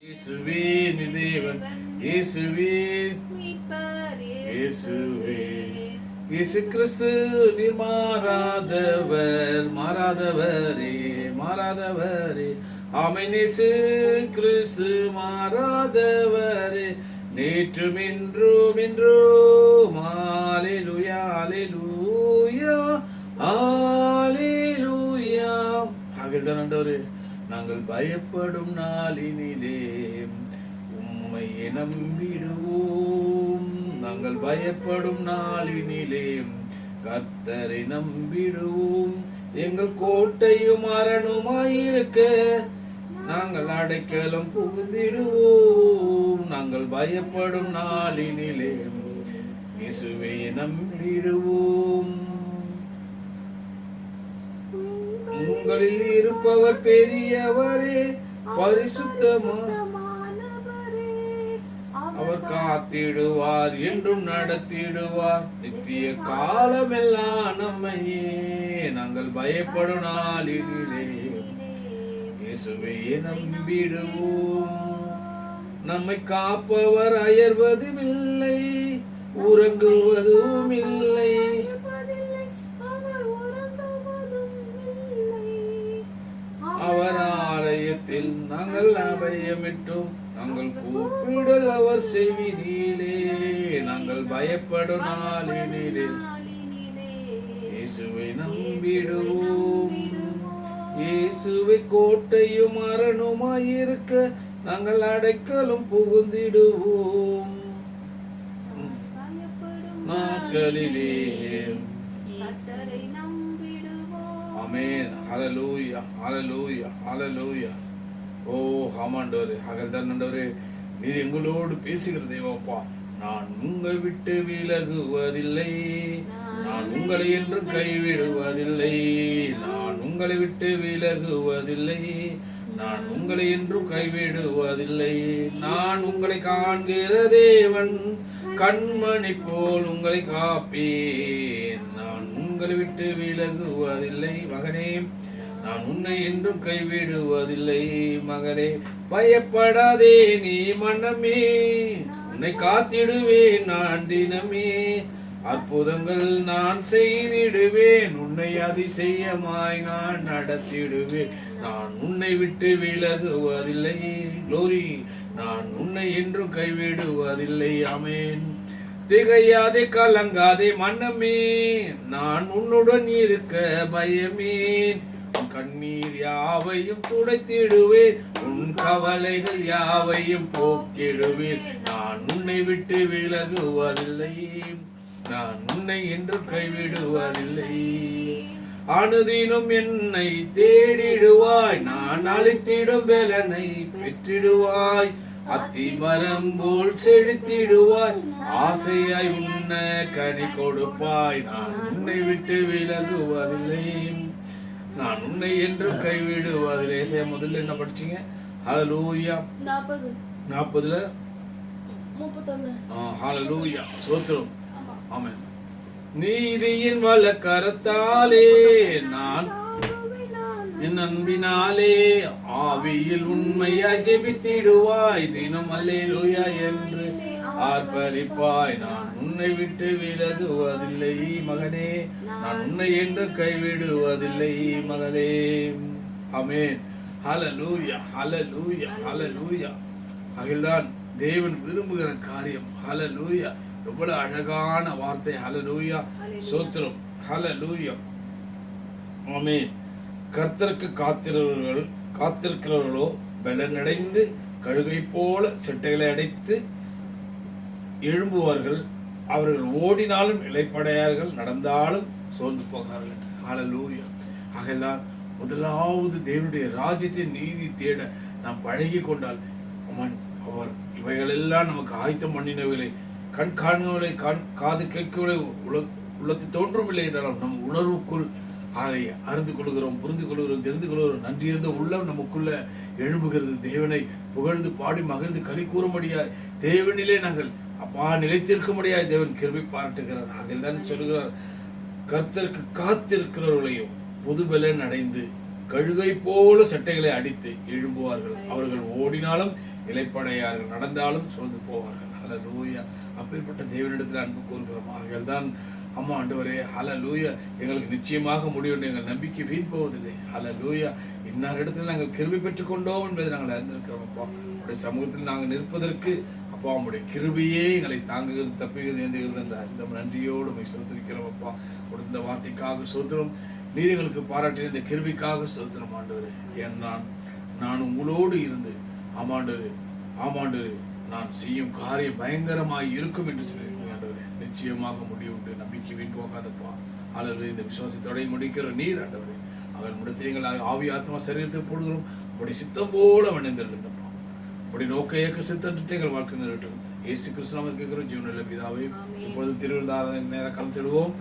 இயேசுவே நீ தேவன், இயேசுவே இயேசுவே இயேசு கிறிஸ்து நீர் மாறாதவர், மாறாதவரே மாறாதவரே. ஆமென். இயேசு கிறிஸ்து மாறாதவரே, நேற்றும் இன்றும் என்றும். அல்லேலூயா அல்லேலூயா அல்லேலூயா. ஆகவேதான் ஆண்டவரே, நாங்கள் பயப்படும் நாளினிலே உம்மையே நம்பிடுவோம். நாங்கள் பயப்படும் நாளினிலே கர்த்தரை நம்பிடுவோம். எங்கள் கோட்டையும் அரணுமாயிருக்க நாங்கள் அடைக்கலம் புகுந்திடுவோம். நாங்கள் பயப்படும் நாளினிலே இயேசுவை நம்பிடுவோம். உங்களில் இருப்பவர் பெரியவரே, பரிசுத்தமானவரே. அவர் காத்திடுவார், என்றும் நடத்திடுவார், நித்திய காலமெல்லாம் நம்மையே. நாங்கள் பயப்படும் நாளிலே இயேசுவை நம்பிடுவோம். நம்மை காப்பவர் அயர்வதும் இல்லை, உறங்குவதும் இல்லை. அவர் ஆலயத்தில் நாங்கள் அபயமிட்டோம், நாங்கள் கூப்பிடல் அவர் செவினிலே. நாங்கள் பயப்படும் நாளினிலே இயேசுவை நம்பிடுவோம். இயேசுவை கோட்டையும் அரணுமாயிருக்க நாங்கள் அடைக்கலும் புகுந்திடுவோம். நாட்களிலே ஆமென். ஹல்லேலூயா ஹல்லேலூயா ஹல்லேலூயா. ஓ ஆமாண்டவரே, ஆண்டவரே, நீர் எங்களோடு பேசுகிற தேவப்பா. நான் உங்களை விட்டு விலகுவதில்லை, நான் உங்களை என்றும் கைவிடுவதில்லை. நான் உங்களை விட்டு விலகுவதில்லை, நான் உங்களை என்றும் கைவிடுவதில்லை. நான் உங்களை காண்கிற தேவன், கண்மணி போல் உங்களை காப்பேன். நான் உங்களை விட்டு விலகுவதில்லை. மகனே, நான் உன்னை என்றும் கைவிடுவதில்லை. மகனே, பயப்படாதே நீ மனமே, உன்னை காத்திடுவேன் நான் தினமே. அற்புதங்கள் நான் செய்திடுவேன், உன்னை அதிசயமாய் நான் நடத்திடுவேன். நான் உன்னை விட்டு விலகுவதில்லை. க்ளோரி. நான் உன்னை என்றும் கைவிடுவதில்லை. ஆமென். திகையாதே கலங்காதே மனமே, நான் உன்னுடன் இருக்க பயமேன். உன் கண்ணீர் யாவையும் துடைத்திடுவேன், உன் கவலைகள் யாவையும் போக்கிடுவேன். நான் உன்னை விட்டு விலகுவதில்லை, நான் உன்னை என்றும் கைவிடுவதில்லை. அனுதினம் என்னை தேடிடுவாய், நான் அளித்திடும் பலனை பெற்றிடுவாய். அத்திமரம் போல் செழித்திடுவாய், ஆசையாய் உன்ன கனி கொடுப்பாய். நான் உன்னை விட்டு விலகுவதில்லை, நான் உன்னை என்று கைவிடுவதில்லை. முதல்ல என்ன படிச்சீங்க? ஹல்லேலூயா 40ல 31. ஹல்லேலூயா, ஸ்தோத்திரம். ஆமென். நீதியின் வலக்கரத்தாலே நான் என் அன்பினாலே ஆவியில் உண்மையாய் ஜெபித்திடுவாய். தினம் அல்லேலூயா என்று ஆர்ப்பரிப்பாய். நான் உன்னை விட்டு விலகுவதில்லை மகனே, நான் உன்னை என்று கைவிடுவதில்லை மகனே. ஆமென். ஹல்லேலூயா ஹல்லேலூயா ஹல்லேலூயா. அகில்தான் தேவன் விரும்புகிற காரியம். ஹல்லேலூயா. எவ்வளவு அழகான வார்த்தை. ஹல்லேலூயா, ஸ்தோத்திரம். ஹல்லேலூயா. ஆமென். கர்த்தருக்கு காத்திருக்கிறவர்களோ பலனடைந்து கழுகை போல செட்டைகளை அடைத்து எழும்புவார்கள். அவர்கள் ஓடினாலும் இளைப்படையார்கள், நடந்தாலும் சோர்ந்து போகிறார்கள். ஹல்லேலூயா. ஆகையால் முதலாவது தேவனுடைய ராஜ்யத்தின் நீதி தேட நாம் பழகி கொண்டால் அவர் இவைகளெல்லாம் நமக்கு ஆயத்தம் பண்ணினவர்களை, கண் காண்பவர்களை, காது கேட்கவில்லை, உள்ளத்தில் தோன்றவில்லை என்றாலும் நம் உணர்வுக்குள் அதை அறிந்து கொள்கிறோம், புரிந்து கொள்கிறோம், தெரிந்து கொள்கிறோம். நன்றியிருந்த உள்ளம் நமக்குள்ள எழும்புகிறது. தேவனை புகழ்ந்து பாடி மகிழ்ந்து களி கூற முடியாது. தேவனிலே நாங்கள் அப்பா நிலைத்திருக்க முடியாது. தேவன் கிருபை பாராட்டுகிறார். அதில் தான் சொல்கிறார், கர்த்தருக்கு காத்திருக்கிறவர்களையும் புதுபலன் அடைந்து கழுகை போல சட்டைகளை அடித்து எழும்புவார்கள். அவர்கள் ஓடினாலும் இளைப்படையார்கள், நடந்தாலும் சோர்ந்து போவார்கள். ஹல்லேலூயா. அப்பேற்பட்ட தேவனிடத்தில் அன்பு கூறுகிறோம். ஆகையால் தான் அம்மா ஆண்டவரே, ஹல்லேலூயா, எங்களுக்கு நிச்சயமாக முடியும், எங்கள் நம்பிக்கை வீண் போவதில்லை. ஹல்லேலூயா. இன்னார் இடத்துல நாங்கள் கிருபை பெற்றுக் கொண்டோம் என்பதை நாங்கள் அறிந்திருக்கிறோம். அப்பா, உடைய சமூகத்தில் நாங்கள் நிற்பதற்கு அப்பா உடைய கிருபையே எங்களை தாங்குகிறது, தப்புகிறது, ஏந்துகிறது என்ற அந்த நன்றியோடு உண்மை சோதரிக்கிறோம். அப்பா, கொடுத்த வார்த்தைக்காக சோதரம், நீர் எங்களுக்கு பாராட்டின இந்த கிருபைக்காக சோதரம் ஆண்டவரே. ஏன் நான் உங்களோடு இருந்து ஆமாண்டவரே நான் செய்யும் காரியம் பயங்கரமாய் இருக்கும் என்று சொல்லியிருக்கீங்க ஆண்டவரே. நிச்சயமாக முடிவு, நம்பிக்கை வீண் போகாதப்பா. அல்லது இந்த விசுவாசத்தோட முடிக்கிற நீர் ஆண்டவரே, அவன் முடித்தீங்கள் ஆவி ஆத்மா சரீரத்தை போடுகிறோம். உடைய சித்தம் போல வணிந்திருந்தப்பா, உடைய நோக்க ஏக்க சித்தத்தை எங்கள் வாழ்க்கை நிறுட்டும். இயேசு கிறிஸ்துவின் கேட்கிறோம் ஜீவனுள்ள பிதாவே. இப்பொழுது திருவிழா நேரம் கலந்து செல்வோம்.